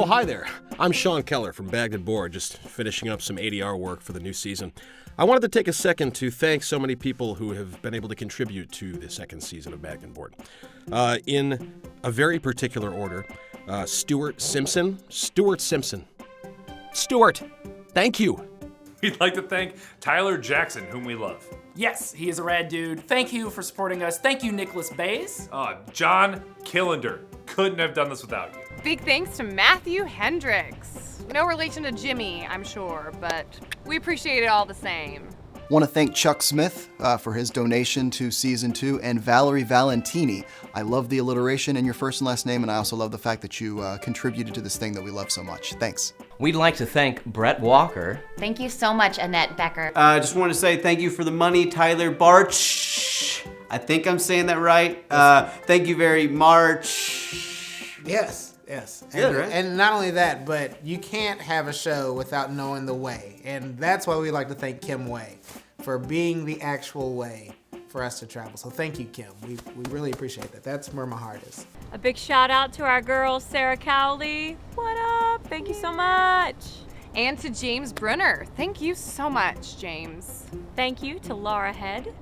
Oh, hi there. I'm Sean Keller from Bagged and Board, just finishing up some ADR work for the new season. I wanted to take a second to thank so many people who have been able to contribute to the second season of Bagged and Board. In a very particular order, Stuart Simpson, thank you. We'd like to thank Tyler Jackson, whom we love. Yes, he is a rad dude. Thank you for supporting us. Thank you, Nicholas Bays. John Killender. Couldn't have done this without you. Big thanks to Matthew Hendricks. No relation to Jimmy, I'm sure, but we appreciate it all the same. Want to thank Chuck Smith for his donation to Season 2, and Valerie Valentini. I love the alliteration in your first and last name, and I also love the fact that you contributed to this thing that we love so much. Thanks. We'd like to thank Brett Walker. Thank you so much, Annette Becker. I just want to say thank you for the money, Tyler Barch. I think I'm saying that right. Thank you very much. Yes. Yeah, right. And not only that, but you can't have a show without knowing the way. And that's why we like to thank Kim Way for being the actual way for us to travel. So thank you, Kim. We really appreciate that. That's where my heart is. A big shout out to our girl, Sarah Cowley. What up? Thank you so much. And to James Brunner. Thank you so much, James. Thank you to Laura Head.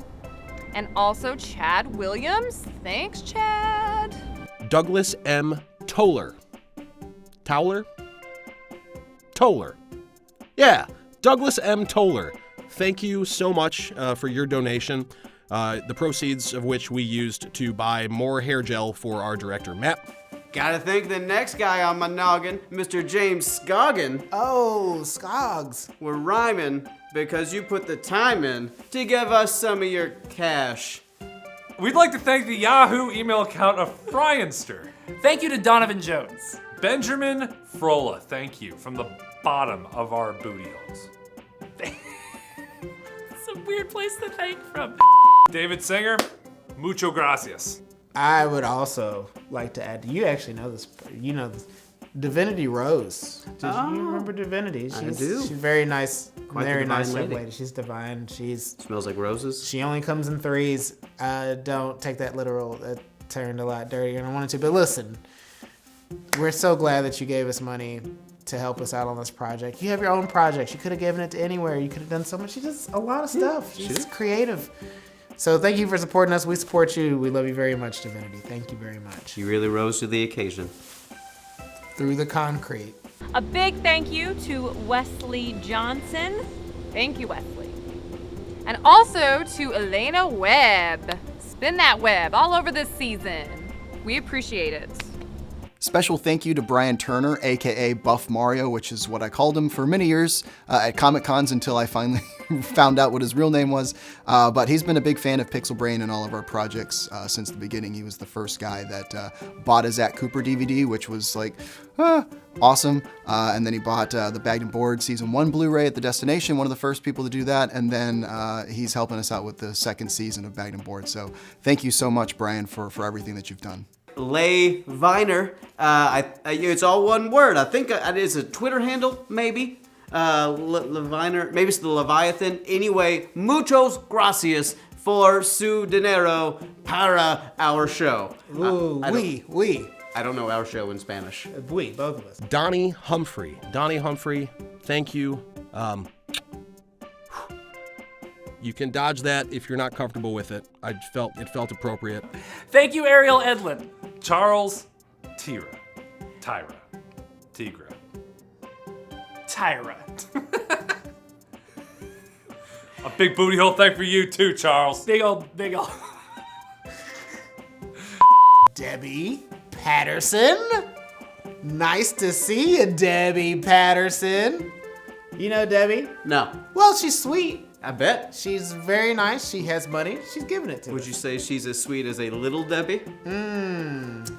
And also Chad Williams. Thanks, Chad. Douglas M. Toller. Yeah, Douglas M. Toller. Thank you so much for your donation, the proceeds of which we used to buy more hair gel for our director, Matt. Gotta thank the next guy on my noggin, Mr. James Scoggin. Oh, Scogs. We're rhyming because you put the time in to give us some of your cash. We'd like to thank the Yahoo email account of Fryenster. Thank you to Donovan Jones. Benjamin Frola, thank you, from the bottom of our booty holes. It's a weird place to thank from. David Singer, mucho gracias. I would also like to add, you actually know this, Divinity Rose. You remember Divinity? I do. She's very nice, Quite the very divine nice young lady. lady. She's divine. Smells like roses. She only comes in threes. Don't take that literal. That turned a lot dirtier than I wanted to. But listen, we're so glad that you gave us money to help us out on this project. You have your own projects. You could have given it to anywhere. You could have done so much. She does a lot of stuff. She's creative. So thank you for supporting us. We support you. We love you very much, Divinity. Thank you very much. You really rose to the occasion. Through the concrete. A big thank you to Wesley Johnson. Thank you, Wesley. And also to Elena Webb. Spin that web all over this season. We appreciate it. Special thank you to Brian Turner, aka Buff Mario, which is what I called him for many years at Comic Cons until I finally found out what his real name was. But he's been a big fan of Pixel Brain and all of our projects since the beginning. He was the first guy that bought a Zach Cooper DVD, which was like awesome. And then he bought the Bagged and Board Season 1 Blu-ray at the Destination, one of the first people to do that. And then he's helping us out with the second season of Bagged and Board. So thank you so much, Brian, for everything that you've done. Lay Viner. It's all one word. I think it is a Twitter handle, maybe. Leviner. Maybe it's the Leviathan. Anyway, muchos gracias for su dinero para our show. Ooh, I don't know our show in Spanish. Both of us. Donnie Humphrey, thank you. You can dodge that if you're not comfortable with it. It felt appropriate. Thank you, Ariel Edlund. Charles Tyra. Tyra. A big booty hole thank for you too, Charles. Big old. Debbie Patterson. Nice to see you, Debbie Patterson. You know Debbie? No. Well, she's sweet. I bet. She's very nice. She has money. She's giving it to Would us. you say she's as sweet as a little Debbie?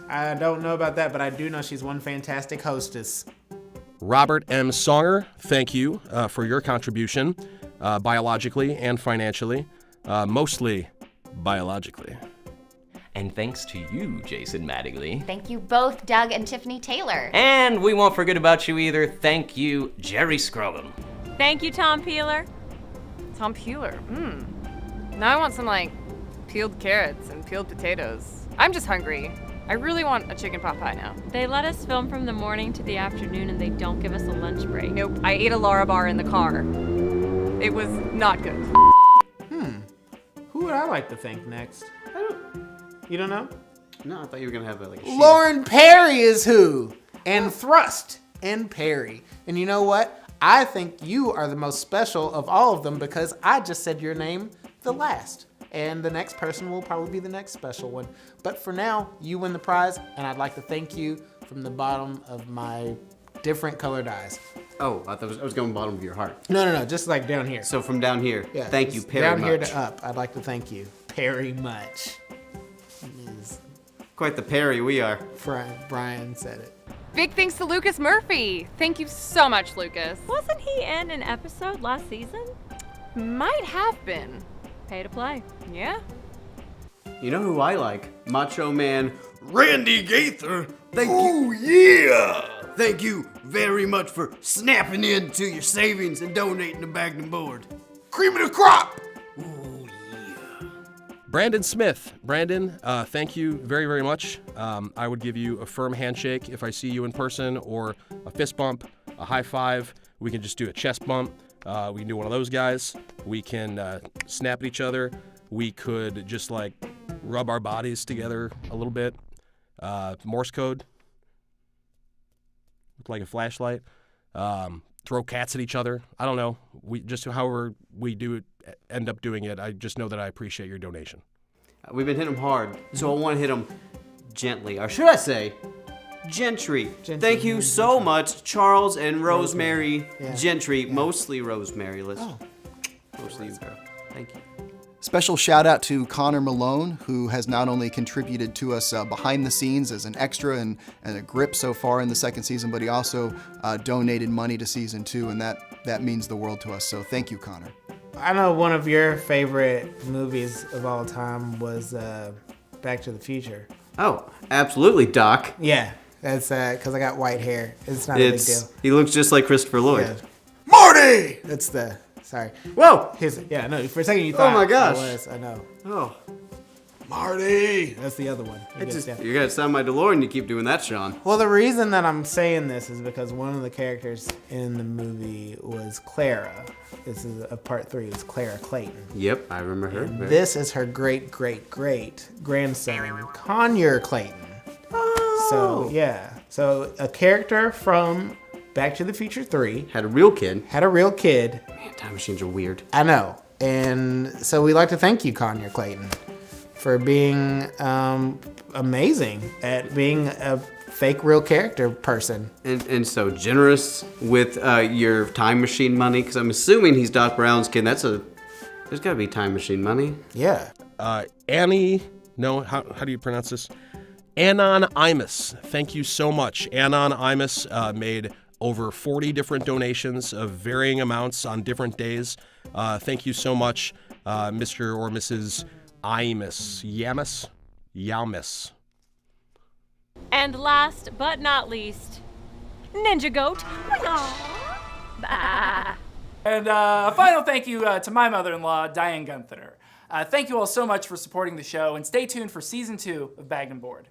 I don't know about that, but I do know she's one fantastic hostess. Robert M. Songer, thank you for your contribution, biologically and financially, mostly biologically. And thanks to you, Jason Mattingly. Thank you both, Doug and Tiffany Taylor. And we won't forget about you either. Thank you, Jerry Scrollum. Thank you, Tom Peeler. Tom Peeler. Now I want some, peeled carrots and peeled potatoes. I'm just hungry. I really want a chicken pot pie now. They let us film from the morning to the afternoon and they don't give us a lunch break. Nope, I ate a Lara bar in the car. It was not good. Who would I like to thank next? You don't know? No, I thought you were gonna have like a sheet. Lauren Perry is who, and Thrust and Perry. And you know what? I think you are the most special of all of them because I just said your name the last. And the next person will probably be the next special one. But for now, you win the prize, and I'd like to thank you from the bottom of my different colored eyes. Oh, I thought I was going bottom of your heart. No, just like down here. So from down here, Yeah, thank you, just Perry down here much. to up, I'd like to thank you very much. Quite the Perry we are. Brian said it. Big thanks to Lucas Murphy. Thank you so much, Lucas. Wasn't he in an episode last season? Might have been. Pay to play. Yeah? You know who I like? Macho Man Randy Gaither. Thank you. Oh, yeah! Thank you very much for snapping into your savings and donating to Bagged Board. Cream of the crop! Brandon Smith. Brandon, thank you very, very much. I would give you a firm handshake if I see you in person, or a fist bump, a high five. We can just do a chest bump. We can do one of those guys. We can snap at each other. We could just like rub our bodies together a little bit. Morse code. Look like a flashlight. Throw cats at each other. I don't know. We just however we do it, end up doing it. I just know that I appreciate your donation. We've been hitting them hard, so I want to hit them gently. Or should I say, Gentry. Thank you so much, Charles and Rosemary Gentry. Mostly Rosemary. Mostly you, girl. Thank you. Special shout out to Connor Malone, who has not only contributed to us behind the scenes as an extra and a grip so far in the second season, but he also donated money to season 2, and that means the world to us. So thank you, Connor. I know one of your favorite movies of all time was Back to the Future. Oh, absolutely, Doc. Yeah, that's because I got white hair. It's not a big deal. He looks just like Christopher Lloyd. Yeah. Marty! That's the... Sorry. Whoa! Yeah, no, for a second you thought my gosh. it was. I know. Oh. Marty! That's the other one. You're going to sound my DeLorean. You keep doing that, Sean. Well, the reason that I'm saying this is because one of the characters in the movie was Clara. This is a part 3. It's Clara Clayton. Yep, I remember her. And this is her great-great-great-grandson, Conyer Clayton. Oh. So, yeah. So, a character from Back to the Future 3. Had a real kid. Man, time machines are weird. I know. And so we'd like to thank you, Conyer Clayton, for being amazing at being a fake real character person. And so generous with your time machine money, because I'm assuming he's Doc Brown's kid. There's got to be time machine money. Yeah. Annie, no, how do you pronounce this? Anon Imus. Thank you so much. Anon Imus made over 40 different donations of varying amounts on different days. Thank you so much, Mr. or Mrs. Imus. Yamis. And last but not least, Ninja Goat. Bah. And a final thank you to my mother-in-law, Diane Gunther. Thank you all so much for supporting the show, and stay tuned for Season 2 of Bagged and Board.